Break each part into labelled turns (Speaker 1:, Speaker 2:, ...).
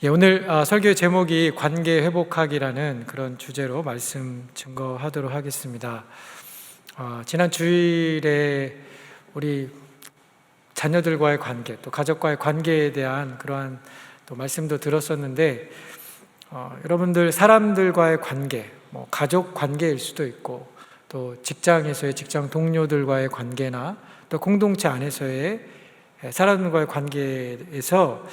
Speaker 1: 오늘 설교의 제목이 관계 회복하기라는 그런 주제로 말씀 증거하도록 하겠습니다. 지난 주일에 우리 자녀들과의 관계, 또 가족과의 관계에 대한 그러한 또 말씀도 들었었는데, 여러분들 사람들과의 관계, 가족 관계일 수도 있고, 또 직장에서의 직장 동료들과의 관계나 또 공동체 안에서의 사람들과의 관계에서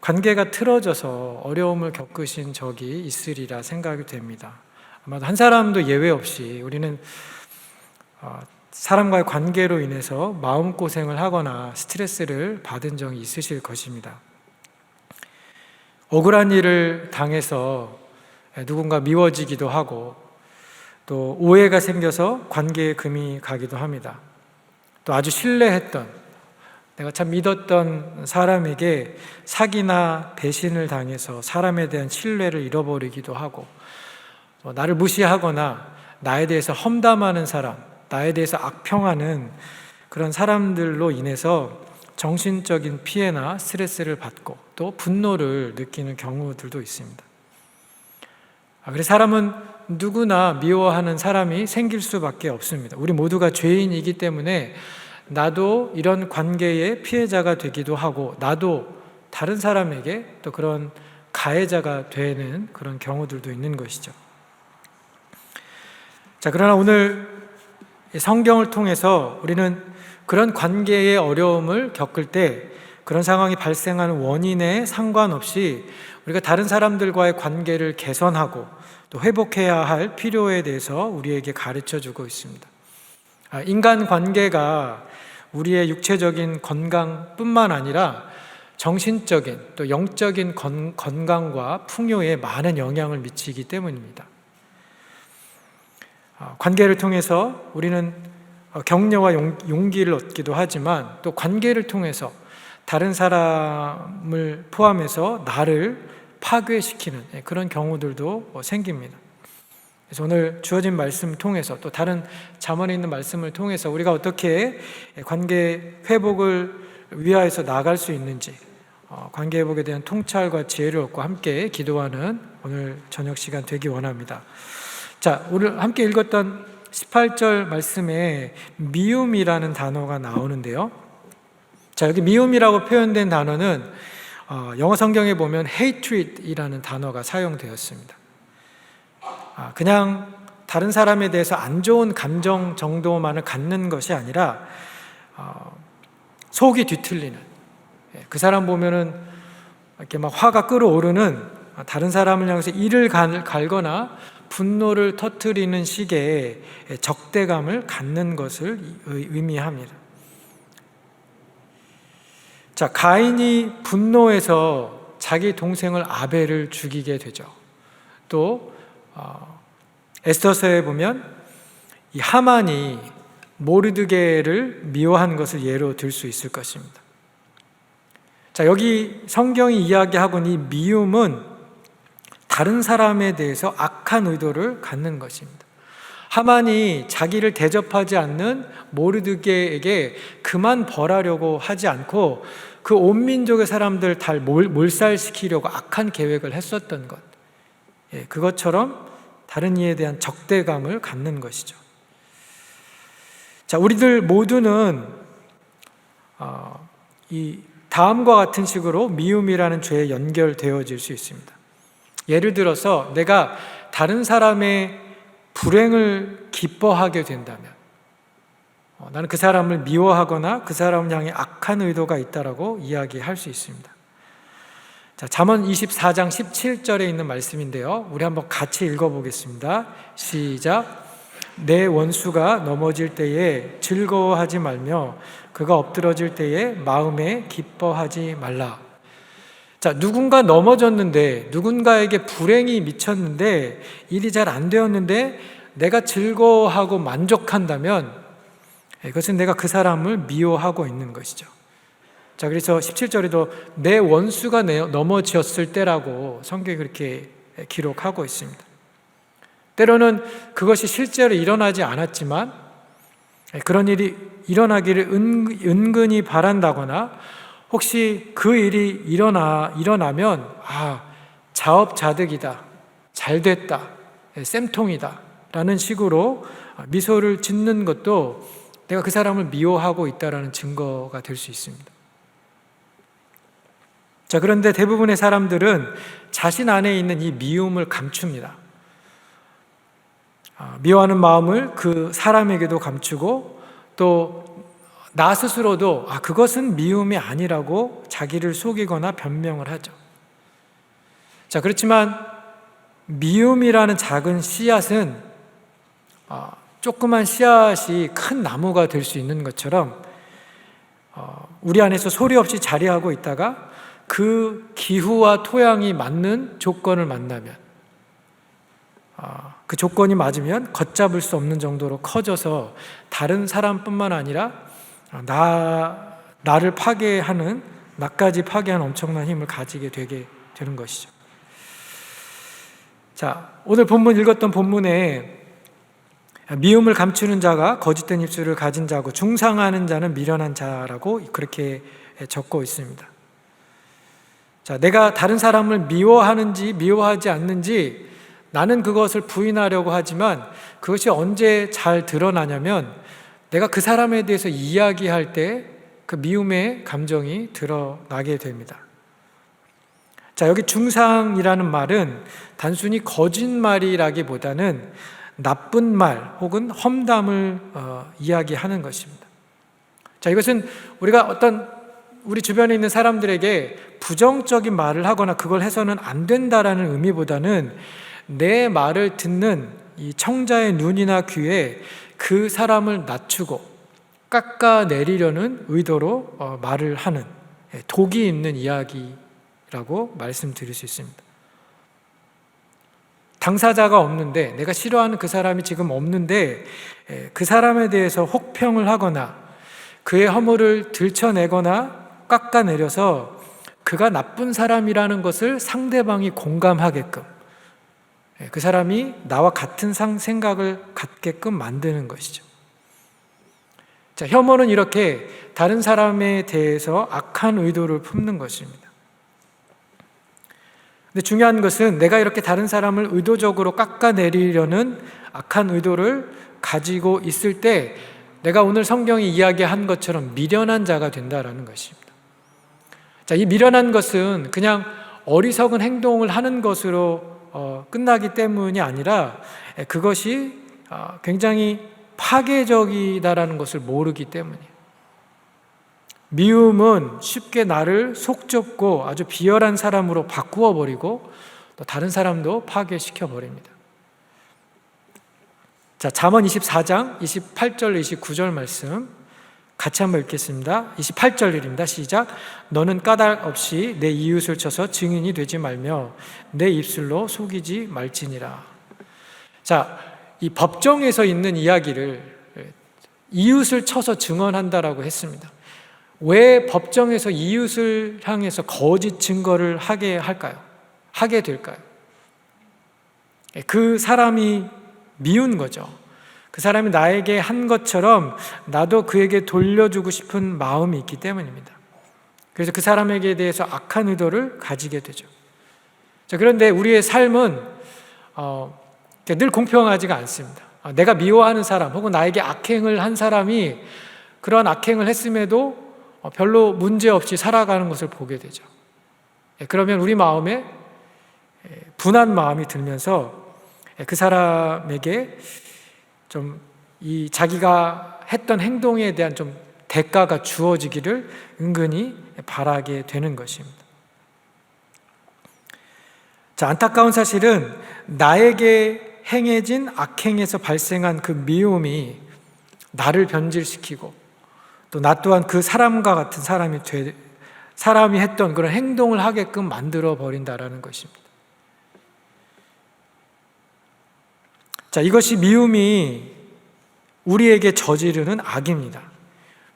Speaker 1: 관계가 틀어져서 어려움을 겪으신 적이 있으리라 생각이 됩니다. 아마도 한 사람도 예외 없이 우리는 사람과의 관계로 인해서 마음고생을 하거나 스트레스를 받은 적이 있으실 것입니다. 억울한 일을 당해서 누군가 미워지기도 하고, 또 오해가 생겨서 관계에 금이 가기도 합니다. 또 아주 신뢰했던, 내가 참 믿었던 사람에게 사기나 배신을 당해서 사람에 대한 신뢰를 잃어버리기도 하고, 나를 무시하거나 나에 대해서 험담하는 사람, 나에 대해서 악평하는 그런 사람들로 인해서 정신적인 피해나 스트레스를 받고 또 분노를 느끼는 경우들도 있습니다. 그래서 사람은 누구나 미워하는 사람이 생길 수밖에 없습니다. 우리 모두가 죄인이기 때문에 나도 이런 관계의 피해자가 되기도 하고, 나도 다른 사람에게 또 그런 가해자가 되는 그런 경우들도 있는 것이죠. 그러나 오늘 성경을 통해서 우리는 그런 관계의 어려움을 겪을 때 그런 상황이 발생하는 원인에 상관없이 우리가 다른 사람들과의 관계를 개선하고 또 회복해야 할 필요에 대해서 우리에게 가르쳐 주고 있습니다. 인간 관계가 우리의 육체적인 건강뿐만 아니라 정신적인 또 영적인 건강과 풍요에 많은 영향을 미치기 때문입니다. 관계를 통해서 우리는 격려와 용기를 얻기도 하지만, 또 관계를 통해서 다른 사람을 포함해서 나를 파괴시키는 그런 경우들도 생깁니다. 그래서 오늘 주어진 말씀을 통해서, 또 다른 잠언에 있는 말씀을 통해서 우리가 어떻게 관계 회복을 위하여서 나아갈 수 있는지, 관계 회복에 대한 통찰과 지혜를 얻고 함께 기도하는 오늘 저녁 시간 되기 원합니다. 오늘 함께 읽었던 18절 말씀에 미움이라는 단어가 나오는데요. 여기 미움이라고 표현된 단어는 영어 성경에 보면 hatred이라는 단어가 사용되었습니다. 그냥 다른 사람에 대해서 안 좋은 감정 정도만을 갖는 것이 아니라 속이 뒤틀리는, 그 사람 보면은 이렇게 막 화가 끓어오르는, 다른 사람을 향해서 이를 갈거나 분노를 터뜨리는 식의 적대감을 갖는 것을 의미합니다. 가인이 분노해서 자기 동생을 아벨을 죽이게 되죠. 또 에스더서에 보면 이 하만이 모르드게를 미워한 것을 예로 들 수 있을 것입니다. 여기 성경이 이야기하고 있는 이 미움은 다른 사람에 대해서 악한 의도를 갖는 것입니다. 하만이 자기를 대접하지 않는 모르드게에게 그만 벌하려고 하지 않고 그 온 민족의 사람들 다 몰살시키려고 악한 계획을 했었던 것, 그것처럼 다른 이에 대한 적대감을 갖는 것이죠. 우리들 모두는 이 다음과 같은 식으로 미움이라는 죄에 연결되어질 수 있습니다. 예를 들어서 내가 다른 사람의 불행을 기뻐하게 된다면, 나는 그 사람을 미워하거나 그 사람을 향해 악한 의도가 있다라고 이야기할 수 있습니다. 잠언 24장 17절에 있는 말씀인데요, 우리 한번 같이 읽어보겠습니다. 시작. 내 원수가 넘어질 때에 즐거워하지 말며 그가 엎드러질 때에 마음에 기뻐하지 말라. 누군가 넘어졌는데, 누군가에게 불행이 미쳤는데, 일이 잘 안 되었는데 내가 즐거워하고 만족한다면 이것은 내가 그 사람을 미워하고 있는 것이죠. 그래서 17절에도 내 원수가 넘어졌을 때라고 성경이 그렇게 기록하고 있습니다. 때로는 그것이 실제로 일어나지 않았지만 그런 일이 일어나기를 은근히 바란다거나, 혹시 그 일이 일어나면 자업자득이다, 잘됐다, 쌤통이다 라는 식으로 미소를 짓는 것도 내가 그 사람을 미워하고 있다는 증거가 될 수 있습니다. 자, 그런데 대부분의 사람들은 자신 안에 있는 이 미움을 감춥니다. 미워하는 마음을 그 사람에게도 감추고 또 나 스스로도 그것은 미움이 아니라고 자기를 속이거나 변명을 하죠. 자, 그렇지만 미움이라는 작은 씨앗은 조그만 씨앗이 큰 나무가 될 수 있는 것처럼 우리 안에서 소리 없이 자리하고 있다가 그 기후와 토양이 맞는 조건을 만나면 그 조건이 맞으면 걷잡을 수 없는 정도로 커져서 다른 사람뿐만 아니라 나를 파괴하는, 나까지 파괴하는 엄청난 힘을 가지게 되게 되는 것이죠. 자, 오늘 본문 읽었던 본문에 미움을 감추는 자가 거짓된 입술을 가진 자고 중상하는 자는 미련한 자라고 그렇게 적고 있습니다. 자, 내가 다른 사람을 미워하는지 미워하지 않는지 나는 그것을 부인하려고 하지만 그것이 언제 잘 드러나냐면 내가 그 사람에 대해서 이야기할 때 그 미움의 감정이 드러나게 됩니다. 자, 여기 중상이라는 말은 단순히 거짓말이라기보다는 나쁜 말 혹은 험담을 이야기하는 것입니다. 자, 이것은 우리가 우리 주변에 있는 사람들에게 부정적인 말을 하거나 그걸 해서는 안 된다라는 의미보다는 내 말을 듣는 이 청자의 눈이나 귀에 그 사람을 낮추고 깎아내리려는 의도로 말을 하는 독이 있는 이야기라고 말씀드릴 수 있습니다. 당사자가 없는데, 내가 싫어하는 그 사람이 지금 없는데 그 사람에 대해서 혹평을 하거나 그의 허물을 들춰내거나 깎아내려서 그가 나쁜 사람이라는 것을 상대방이 공감하게끔, 그 사람이 나와 같은 생각을 갖게끔 만드는 것이죠. 자, 혐오는 이렇게 다른 사람에 대해서 악한 의도를 품는 것입니다. 근데 중요한 것은 내가 이렇게 다른 사람을 의도적으로 깎아내리려는 악한 의도를 가지고 있을 때 내가 오늘 성경이 이야기한 것처럼 미련한 자가 된다라는 것입니다. 자, 이 미련한 것은 그냥 어리석은 행동을 하는 것으로 끝나기 때문이 아니라 그것이 굉장히 파괴적이다라는 것을 모르기 때문이에요. 미움은 쉽게 나를 속좁고 아주 비열한 사람으로 바꾸어 버리고 또 다른 사람도 파괴시켜 버립니다. 자, 잠언 24장 28절 29절 말씀 같이 한번 읽겠습니다. 28절입니다. 시작. 너는 까닭 없이 내 이웃을 쳐서 증인이 되지 말며 내 입술로 속이지 말지니라. 자, 이 법정에서 있는 이야기를 이웃을 쳐서 증언한다라고 했습니다. 왜 법정에서 이웃을 향해서 거짓 증거를 하게 할까요? 하게 될까요? 그 사람이 미운 거죠. 그 사람이 나에게 한 것처럼 나도 그에게 돌려주고 싶은 마음이 있기 때문입니다. 그래서 그 사람에게 대해서 악한 의도를 가지게 되죠. 자, 그런데 우리의 삶은 늘 공평하지가 않습니다. 내가 미워하는 사람 혹은 나에게 악행을 한 사람이 그런 악행을 했음에도 별로 문제없이 살아가는 것을 보게 되죠. 그러면 우리 마음에 분한 마음이 들면서 그 사람에게 좀 이 자기가 했던 행동에 대한 좀 대가가 주어지기를 은근히 바라게 되는 것입니다. 자, 안타까운 사실은 나에게 행해진 악행에서 발생한 그 미움이 나를 변질시키고 또 나 또한 그 사람과 같은 사람이 했던 그런 행동을 하게끔 만들어 버린다라는 것입니다. 자, 이것이 미움이 우리에게 저지르는 악입니다.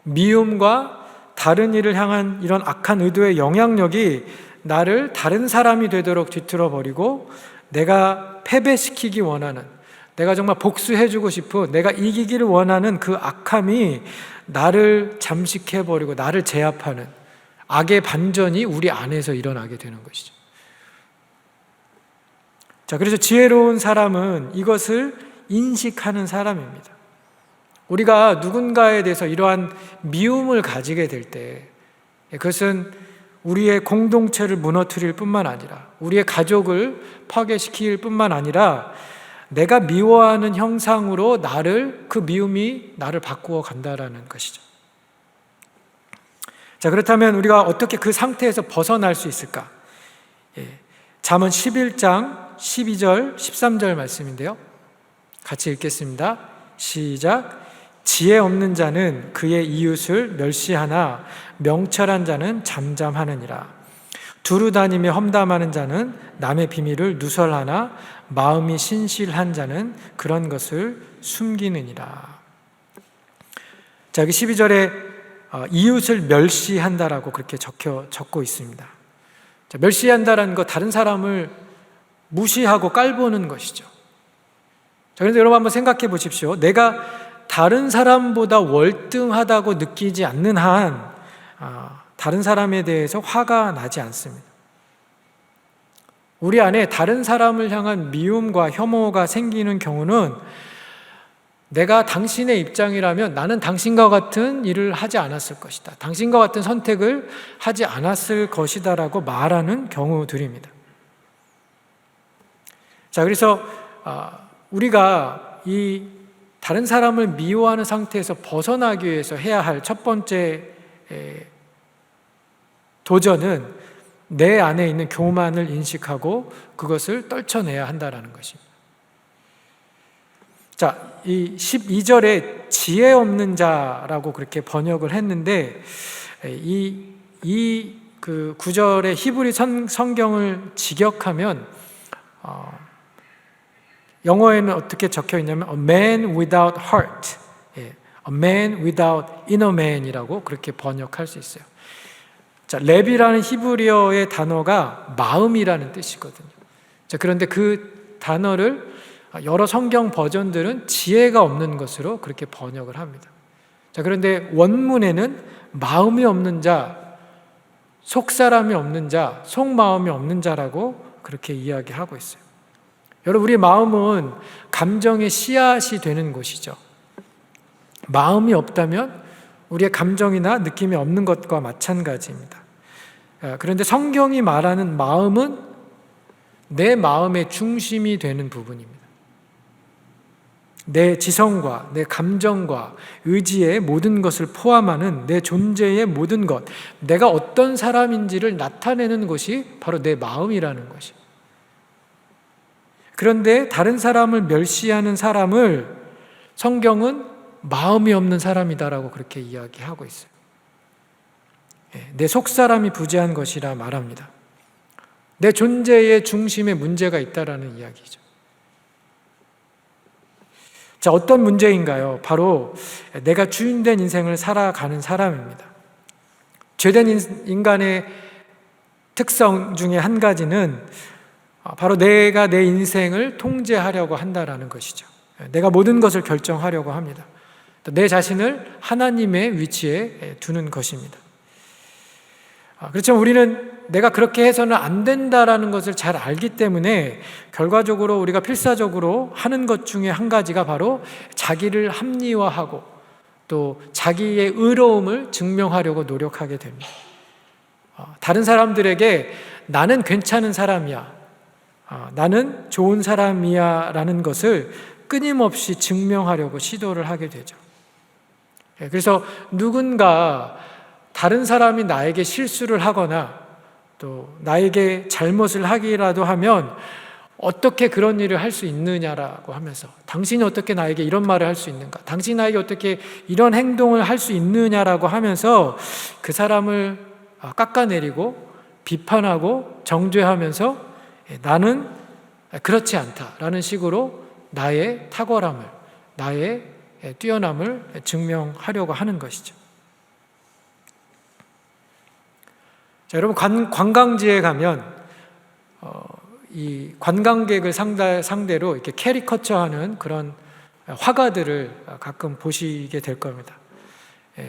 Speaker 1: 미움과 다른 일을 향한 이런 악한 의도의 영향력이 나를 다른 사람이 되도록 뒤틀어 버리고 내가 패배시키기 원하는, 내가 정말 복수해주고 싶은, 내가 이기기를 원하는 그 악함이 나를 잠식해버리고 나를 제압하는 악의 반전이 우리 안에서 일어나게 되는 것이죠. 자, 그래서 지혜로운 사람은 이것을 인식하는 사람입니다. 우리가 누군가에 대해서 이러한 미움을 가지게 될 때 그것은 우리의 공동체를 무너뜨릴 뿐만 아니라 우리의 가족을 파괴시킬 뿐만 아니라 내가 미워하는 형상으로 그 미움이 나를 바꾸어 간다라는 것이죠. 자, 그렇다면 우리가 어떻게 그 상태에서 벗어날 수 있을까? 잠언 11장 12절 13절 말씀인데요, 같이 읽겠습니다. 시작. 지혜 없는 자는 그의 이웃을 멸시하나 명철한 자는 잠잠하느니라. 두루 다니며 험담하는 자는 남의 비밀을 누설하나 마음이 신실한 자는 그런 것을 숨기느니라. 자, 여기 12절에 이웃을 멸시한다라고 그렇게 적고 있습니다. 자, 멸시한다라는 거 다른 사람을 무시하고 깔보는 것이죠. 자, 그런데 여러분 한번 생각해 보십시오. 내가 다른 사람보다 월등하다고 느끼지 않는 한 다른 사람에 대해서 화가 나지 않습니다. 우리 안에 다른 사람을 향한 미움과 혐오가 생기는 경우는 내가 당신의 입장이라면 나는 당신과 같은 일을 하지 않았을 것이다, 당신과 같은 선택을 하지 않았을 것이다 라고 말하는 경우들입니다. 자, 그래서 우리가 이 다른 사람을 미워하는 상태에서 벗어나기 위해서 해야 할 첫 번째 도전은 내 안에 있는 교만을 인식하고 그것을 떨쳐내야 한다는 것입니다. 자, 이 12절에 지혜 없는 자라고 그렇게 번역을 했는데 그 구절의 히브리 성경을 직역하면 영어에는 어떻게 적혀 있냐면 a man without heart, a man without inner man이라고 그렇게 번역할 수 있어요. 자, 렙이라는 히브리어의 단어가 마음이라는 뜻이거든요. 자, 그런데 그 단어를 여러 성경 버전들은 지혜가 없는 것으로 그렇게 번역을 합니다. 자, 그런데 원문에는 마음이 없는 자, 속사람이 없는 자, 속마음이 없는 자라고 그렇게 이야기하고 있어요. 여러분, 우리 마음은 감정의 씨앗이 되는 곳이죠. 마음이 없다면 우리의 감정이나 느낌이 없는 것과 마찬가지입니다. 그런데 성경이 말하는 마음은 내 마음의 중심이 되는 부분입니다. 내 지성과 내 감정과 의지의 모든 것을 포함하는 내 존재의 모든 것, 내가 어떤 사람인지를 나타내는 것이 바로 내 마음이라는 것입니다. 그런데 다른 사람을 멸시하는 사람을 성경은 마음이 없는 사람이다라고 그렇게 이야기하고 있어요. 내 속사람이 부재한 것이라 말합니다. 내 존재의 중심에 문제가 있다라는 이야기죠. 자, 어떤 문제인가요? 바로 내가 주인된 인생을 살아가는 사람입니다. 죄된 인간의 특성 중에 한 가지는 바로 내가 내 인생을 통제하려고 한다라는 것이죠. 내가 모든 것을 결정하려고 합니다. 내 자신을 하나님의 위치에 두는 것입니다. 그렇지만 우리는 내가 그렇게 해서는 안 된다라는 것을 잘 알기 때문에 결과적으로 우리가 필사적으로 하는 것 중에 한 가지가 바로 자기를 합리화하고 또 자기의 의로움을 증명하려고 노력하게 됩니다. 다른 사람들에게 나는 괜찮은 사람이야, 나는 좋은 사람이야 라는 것을 끊임없이 증명하려고 시도를 하게 되죠. 그래서 누군가 다른 사람이 나에게 실수를 하거나 또 나에게 잘못을 하기라도 하면 어떻게 그런 일을 할 수 있느냐라고 하면서 당신이 어떻게 나에게 이런 말을 할 수 있는가, 당신이 나에게 어떻게 이런 행동을 할 수 있느냐라고 하면서 그 사람을 깎아내리고 비판하고 정죄하면서 나는 그렇지 않다라는 식으로 나의 탁월함을, 나의 뛰어남을 증명하려고 하는 것이죠. 자, 여러분, 관광지에 가면 이 관광객을 상대로 이렇게 캐리커처하는 그런 화가들을 가끔 보시게 될 겁니다.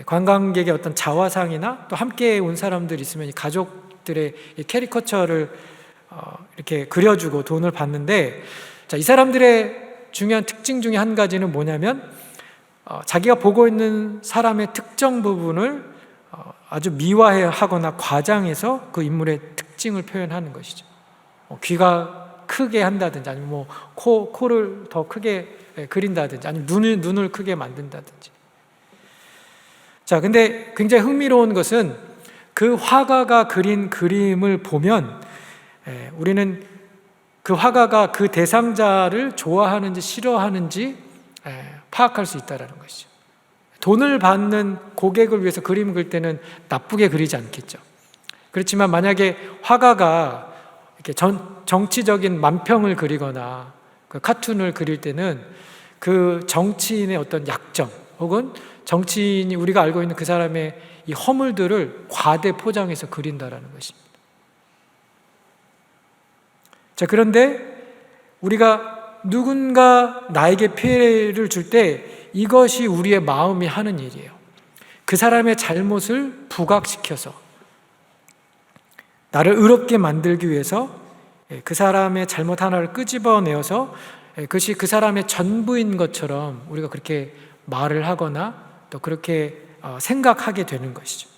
Speaker 1: 관광객의 어떤 자화상이나 또 함께 온 사람들이 있으면 이 가족들의 이 캐리커처를 이렇게 그려주고 돈을 받는데, 자, 이 사람들의 중요한 특징 중에 한 가지는 뭐냐면 자기가 보고 있는 사람의 특정 부분을 아주 미화하거나 과장해서 그 인물의 특징을 표현하는 것이죠. 귀가 크게 한다든지, 아니면 뭐 코를 더 크게 그린다든지, 아니면 눈을 크게 만든다든지. 자, 근데 굉장히 흥미로운 것은 그 화가가 그린 그림을 보면 우리는 그 화가가 그 대상자를 좋아하는지 싫어하는지 파악할 수 있다는 것이죠. 돈을 받는 고객을 위해서 그림을 그릴 때는 나쁘게 그리지 않겠죠. 그렇지만 만약에 화가가 이렇게 정치적인 만평을 그리거나 그 카툰을 그릴 때는 그 정치인의 어떤 약점, 혹은 정치인이 우리가 알고 있는 그 사람의 이 허물들을 과대 포장해서 그린다라는 것입니다. 자, 그런데 우리가 누군가 나에게 피해를 줄 때 이것이 우리의 마음이 하는 일이에요. 그 사람의 잘못을 부각시켜서 나를 의롭게 만들기 위해서 그 사람의 잘못 하나를 끄집어내어서 그것이 그 사람의 전부인 것처럼 우리가 그렇게 말을 하거나 또 그렇게 생각하게 되는 것이죠.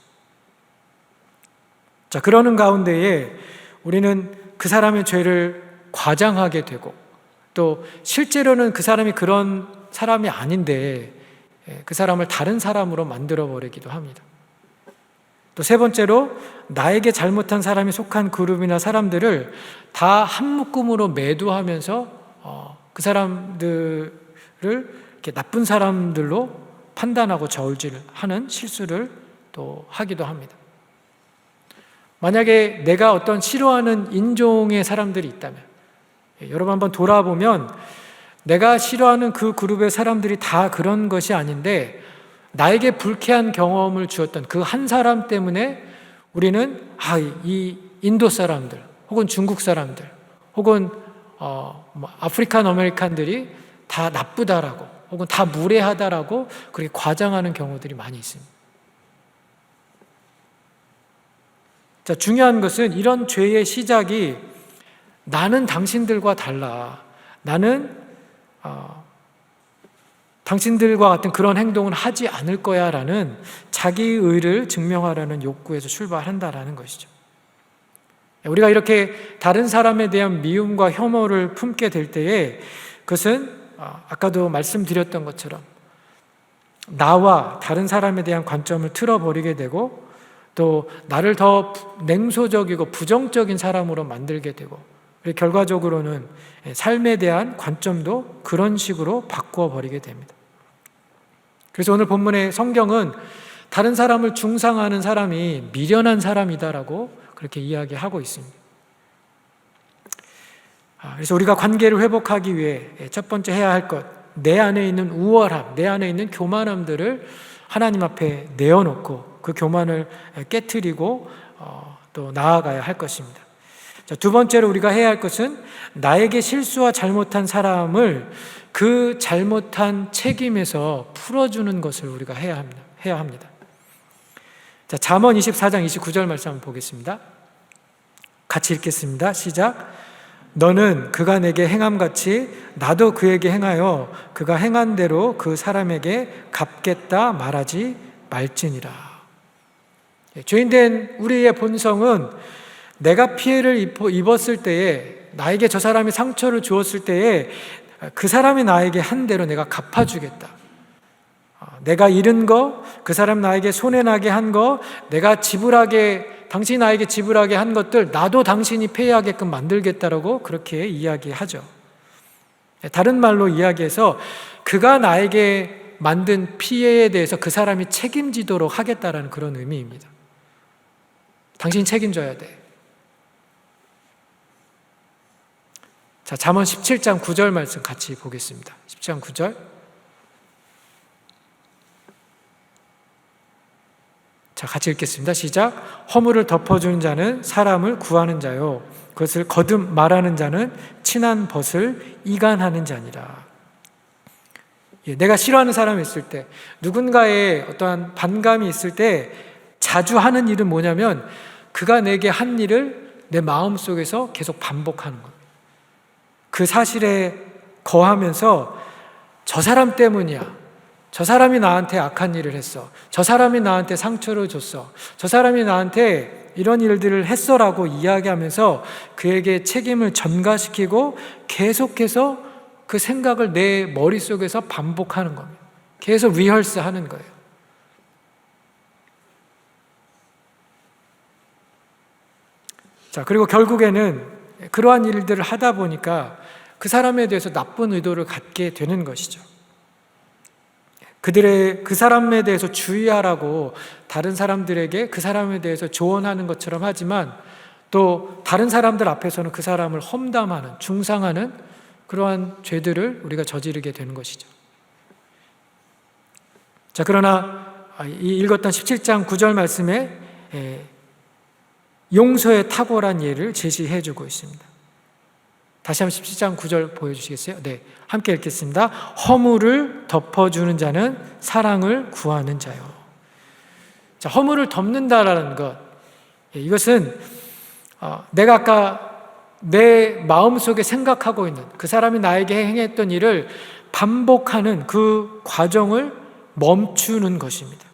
Speaker 1: 자, 그러는 가운데에 우리는 그 사람의 죄를 과장하게 되고, 또 실제로는 그 사람이 그런 사람이 아닌데 그 사람을 다른 사람으로 만들어 버리기도 합니다. 또 세 번째로, 나에게 잘못한 사람이 속한 그룹이나 사람들을 다 한 묶음으로 매도하면서 그 사람들을 이렇게 나쁜 사람들로 판단하고 저울질하는 실수를 또 하기도 합니다. 만약에 내가 어떤 싫어하는 인종의 사람들이 있다면, 여러분 한번 돌아보면 내가 싫어하는 그 그룹의 사람들이 다 그런 것이 아닌데 나에게 불쾌한 경험을 주었던 그 한 사람 때문에 우리는 이 인도 사람들, 혹은 중국 사람들, 혹은 아프리칸 아메리칸들이 다 나쁘다라고, 혹은 다 무례하다라고 그렇게 과장하는 경우들이 많이 있습니다. 자, 중요한 것은 이런 죄의 시작이 나는 당신들과 달라, 나는 당신들과 같은 그런 행동은 하지 않을 거야 라는 자기 의를 증명하려는 욕구에서 출발한다라는 것이죠. 우리가 이렇게 다른 사람에 대한 미움과 혐오를 품게 될 때에 그것은 아까도 말씀드렸던 것처럼 나와 다른 사람에 대한 관점을 틀어버리게 되고, 또 나를 더 냉소적이고 부정적인 사람으로 만들게 되고, 그리고 결과적으로는 삶에 대한 관점도 그런 식으로 바꾸어 버리게 됩니다. 그래서 오늘 본문의 성경은 다른 사람을 중상하는 사람이 미련한 사람이다라고 그렇게 이야기하고 있습니다. 그래서 우리가 관계를 회복하기 위해 첫 번째 해야 할 것, 내 안에 있는 우월함, 내 안에 있는 교만함들을 하나님 앞에 내어놓고 그 교만을 깨트리고 또 나아가야 할 것입니다. 자, 두 번째로 우리가 해야 할 것은 나에게 실수와 잘못한 사람을 그 잘못한 책임에서 풀어주는 것을 우리가 해야 합니다. 자, 잠언 24장 29절 말씀 한번 보겠습니다. 같이 읽겠습니다. 시작. 너는 그가 내게 행함같이 나도 그에게 행하여 그가 행한 대로 그 사람에게 갚겠다 말하지 말지니라. 죄인된 우리의 본성은 내가 피해를 입었을 때에, 나에게 저 사람이 상처를 주었을 때에 그 사람이 나에게 한 대로 내가 갚아주겠다. 내가 잃은 거, 그 사람 나에게 손해나게 한 거, 내가 당신이 나에게 지불하게 한 것들 나도 당신이 패하게끔 만들겠다라고 그렇게 이야기하죠. 다른 말로 이야기해서 그가 나에게 만든 피해에 대해서 그 사람이 책임지도록 하겠다라는 그런 의미입니다. 당신이 책임져야 돼. 자, 잠언 17장 9절 말씀 같이 보겠습니다. 17장 9절. 자, 같이 읽겠습니다. 시작. 허물을 덮어주는 자는 사람을 구하는 자요, 그것을 거듭 말하는 자는 친한 벗을 이간하는 자니라. 내가 싫어하는 사람이 있을 때, 누군가의 어떠한 반감이 있을 때 자주 하는 일은 뭐냐면 그가 내게 한 일을 내 마음속에서 계속 반복하는 거예요. 그 사실에 거하면서 저 사람 때문이야. 저 사람이 나한테 악한 일을 했어. 저 사람이 나한테 상처를 줬어. 저 사람이 나한테 이런 일들을 했어라고 이야기하면서 그에게 책임을 전가시키고 계속해서 그 생각을 내 머릿속에서 반복하는 겁니다. 계속 리허스 하는 거예요. 자, 그리고 결국에는 그러한 일들을 하다 보니까 그 사람에 대해서 나쁜 의도를 갖게 되는 것이죠. 그 사람에 대해서 주의하라고 다른 사람들에게 그 사람에 대해서 조언하는 것처럼 하지만 또 다른 사람들 앞에서는 그 사람을 험담하는, 중상하는 그러한 죄들을 우리가 저지르게 되는 것이죠. 자, 그러나 이 읽었던 17장 9절 말씀에 용서의 탁월한 예를 제시해 주고 있습니다. 다시 한번 17장 9절 보여주시겠어요? 네, 함께 읽겠습니다. 허물을 덮어주는 자는 사랑을 구하는 자요. 자, 허물을 덮는다라는 것, 이것은 내가 아까 내 마음속에 생각하고 있는 그 사람이 나에게 행했던 일을 반복하는 그 과정을 멈추는 것입니다.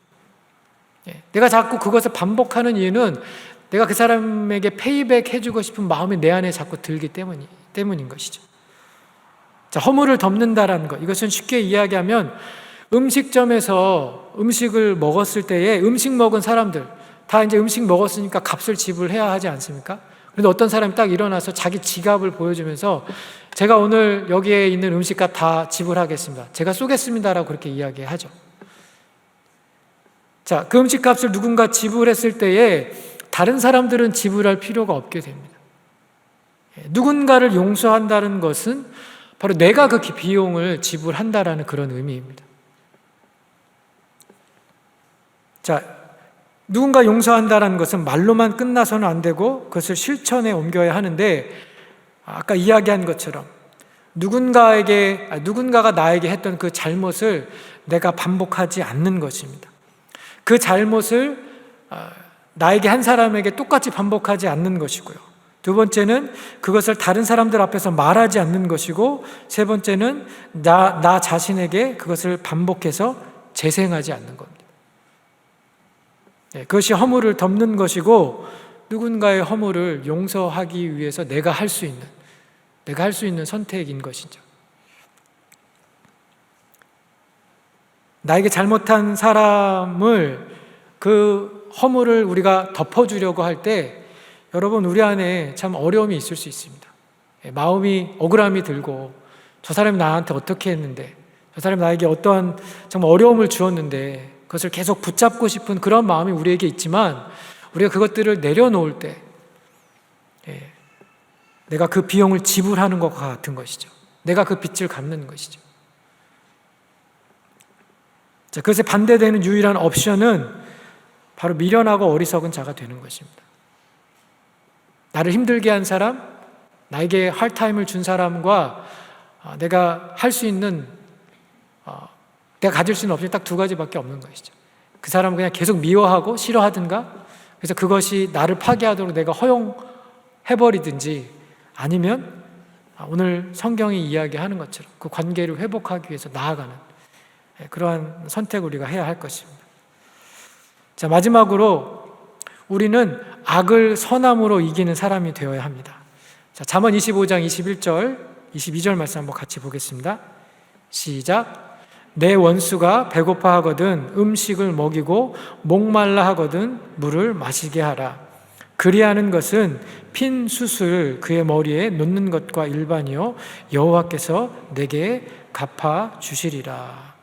Speaker 1: 내가 자꾸 그것을 반복하는 이유는 내가 그 사람에게 페이백 해주고 싶은 마음이 내 안에 자꾸 들기 때문인 것이죠. 자, 허물을 덮는다라는 것, 이것은 쉽게 이야기하면 음식점에서 음식을 먹었을 때에 음식 먹은 사람들 다 이제 음식 먹었으니까 값을 지불해야 하지 않습니까? 그런데 어떤 사람이 딱 일어나서 자기 지갑을 보여주면서 제가 오늘 여기에 있는 음식값 다 지불하겠습니다. 제가 쏘겠습니다라고 그렇게 이야기하죠. 자, 그 음식값을 누군가 지불했을 때에 다른 사람들은 지불할 필요가 없게 됩니다. 누군가를 용서한다는 것은 바로 내가 그 비용을 지불한다라는 그런 의미입니다. 자, 누군가 용서한다는 것은 말로만 끝나서는 안 되고 그것을 실천에 옮겨야 하는데 아까 이야기한 것처럼 누군가가 나에게 했던 그 잘못을 내가 반복하지 않는 것입니다. 그 잘못을 나에게 한 사람에게 똑같이 반복하지 않는 것이고요. 두 번째는 그것을 다른 사람들 앞에서 말하지 않는 것이고, 세 번째는 나 자신에게 그것을 반복해서 재생하지 않는 겁니다. 그것이 허물을 덮는 것이고, 누군가의 허물을 용서하기 위해서 내가 할 수 있는 선택인 것이죠. 나에게 잘못한 사람을 그 허물을 우리가 덮어주려고 할 때 여러분 우리 안에 참 어려움이 있을 수 있습니다. 마음이 억울함이 들고 저 사람이 나한테 어떻게 했는데 저 사람이 나에게 어떠한 정말 어려움을 주었는데 그것을 계속 붙잡고 싶은 그런 마음이 우리에게 있지만 우리가 그것들을 내려놓을 때 내가 그 비용을 지불하는 것과 같은 것이죠. 내가 그 빚을 갚는 것이죠. 자, 그것에 반대되는 유일한 옵션은 바로 미련하고 어리석은 자가 되는 것입니다. 나를 힘들게 한 사람, 나에게 할타임을 준 사람과 내가 할 수 있는, 내가 가질 수 있는 옵션이 딱 두 가지밖에 없는 것이죠. 그 사람은 그냥 계속 미워하고 싫어하든가, 그래서 그것이 나를 파괴하도록 내가 허용해버리든지, 아니면 오늘 성경이 이야기하는 것처럼 그 관계를 회복하기 위해서 나아가는 그러한 선택을 우리가 해야 할 것입니다. 자, 마지막으로 우리는 악을 선함으로 이기는 사람이 되어야 합니다. 자, 잠언 25장 21절, 22절 말씀 한번 같이 보겠습니다. 시작. 내 원수가 배고파 하거든 음식을 먹이고 목말라 하거든 물을 마시게 하라. 그리하는 것은 핀 숯을 그의 머리에 놓는 것과 일반이요 여호와께서 내게 갚아 주시리라.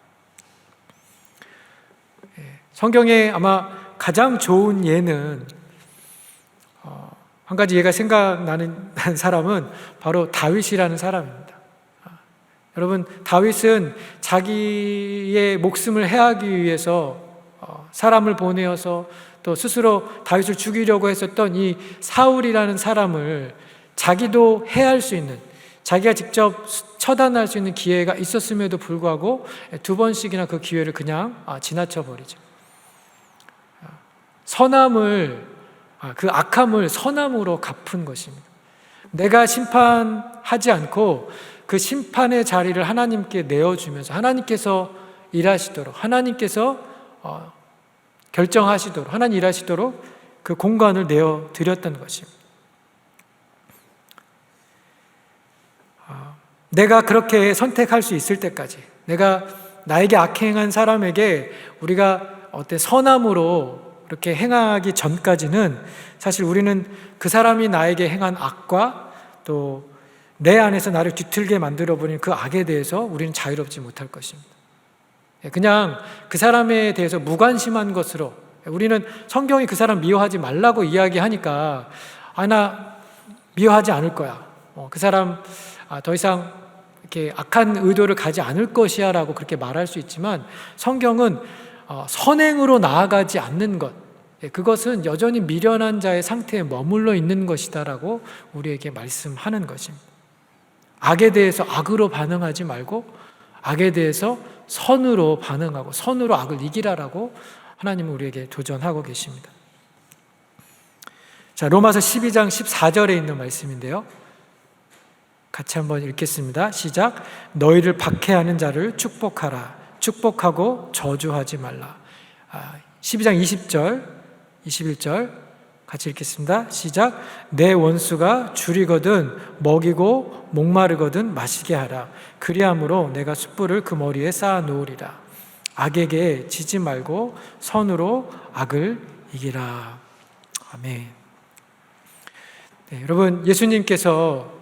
Speaker 1: 성경에 아마 가장 좋은 예는 한 가지 예가 생각나는 사람은 바로 다윗이라는 사람입니다. 여러분, 다윗은 자기의 목숨을 해하기 위해서 사람을 보내어서 또 스스로 다윗을 죽이려고 했었던 이 사울이라는 사람을 자기도 해할 수 있는, 자기가 직접 처단할 수 있는 기회가 있었음에도 불구하고 2번씩이나 그 기회를 그냥 지나쳐 버리죠. 그 악함을 선함으로 갚은 것입니다. 내가 심판하지 않고 그 심판의 자리를 하나님께 내어주면서 하나님께서 일하시도록, 하나님께서 결정하시도록, 하나님 일하시도록 그 공간을 내어드렸던 것입니다. 내가 그렇게 선택할 수 있을 때까지, 내가 나에게 악행한 사람에게 우리가 어떤 선함으로 이렇게 행하기 전까지는 사실 우리는 그 사람이 나에게 행한 악과 또 내 안에서 나를 뒤틀게 만들어버린 그 악에 대해서 우리는 자유롭지 못할 것입니다. 그냥 그 사람에 대해서 무관심한 것으로, 우리는 성경이 그 사람 미워하지 말라고 이야기하니까 나 미워하지 않을 거야, 그 사람 더 이상 이렇게 악한 의도를 가지 않을 것이야 라고 그렇게 말할 수 있지만, 성경은 선행으로 나아가지 않는 것, 그것은 여전히 미련한 자의 상태에 머물러 있는 것이다 라고 우리에게 말씀하는 것입니다. 악에 대해서 악으로 반응하지 말고 악에 대해서 선으로 반응하고 선으로 악을 이기라라고 하나님은 우리에게 도전하고 계십니다. 자, 로마서 12장 14절에 있는 말씀인데요, 같이 한번 읽겠습니다. 시작. 너희를 박해하는 자를 축복하라. 축복하고 저주하지 말라. 12장 20절, 21절 같이 읽겠습니다. 시작. 내 원수가 줄이거든 먹이고 목마르거든 마시게 하라. 그리함으로 내가 숯불을 그 머리에 쌓아 놓으리라. 악에게 지지 말고 선으로 악을 이기라. 아멘. 네, 여러분, 예수님께서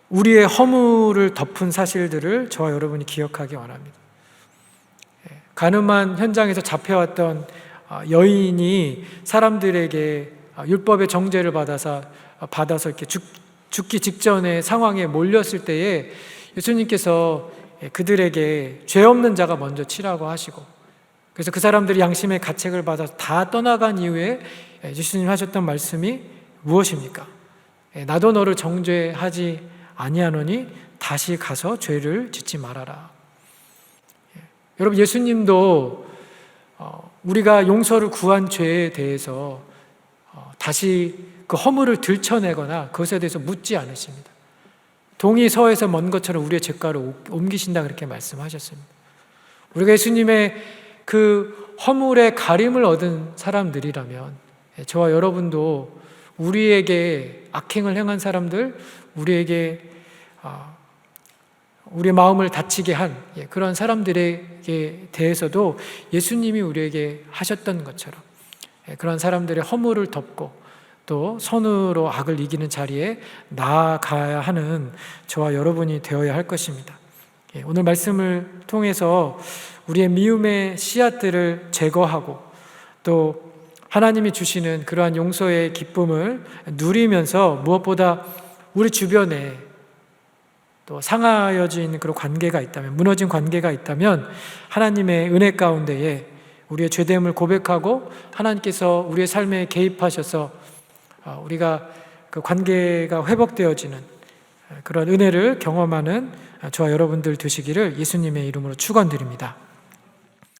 Speaker 1: 우리의 허물을 덮은 사실들을 저와 여러분이 기억하기 원합니다. 가늠한 현장에서 잡혀왔던 여인이 사람들에게 율법의 정죄를 받아서 이렇게 죽기 직전의 상황에 몰렸을 때에 예수님께서 그들에게 죄 없는 자가 먼저 치라고 하시고, 그래서 그 사람들이 양심의 가책을 받아서 다 떠나간 이후에 예수님 하셨던 말씀이 무엇입니까? 나도 너를 정죄하지 아니하노니 다시 가서 죄를 짓지 말아라. 여러분, 예수님도 우리가 용서를 구한 죄에 대해서 다시 그 허물을 들춰내거나 그것에 대해서 묻지 않으십니다. 동이 서에서 먼 것처럼 우리의 죄가를 옮기신다, 그렇게 말씀하셨습니다. 우리가 예수님의 그 허물의 가림을 얻은 사람들이라면 저와 여러분도 우리에게 악행을 행한 사람들, 우리에게 우리의 마음을 다치게 한 그런 사람들에게 대해서도 예수님이 우리에게 하셨던 것처럼 그런 사람들의 허물을 덮고 또 선으로 악을 이기는 자리에 나아가야 하는 저와 여러분이 되어야 할 것입니다. 오늘 말씀을 통해서 우리의 미움의 씨앗들을 제거하고 또 하나님이 주시는 그러한 용서의 기쁨을 누리면서 무엇보다 우리 주변에 또 상하여진 그런 관계가 있다면, 무너진 관계가 있다면 하나님의 은혜 가운데에 우리의 죄됨을 고백하고 하나님께서 우리의 삶에 개입하셔서 우리가 그 관계가 회복되어지는 그런 은혜를 경험하는 저와 여러분들 되시기를 예수님의 이름으로 축원드립니다.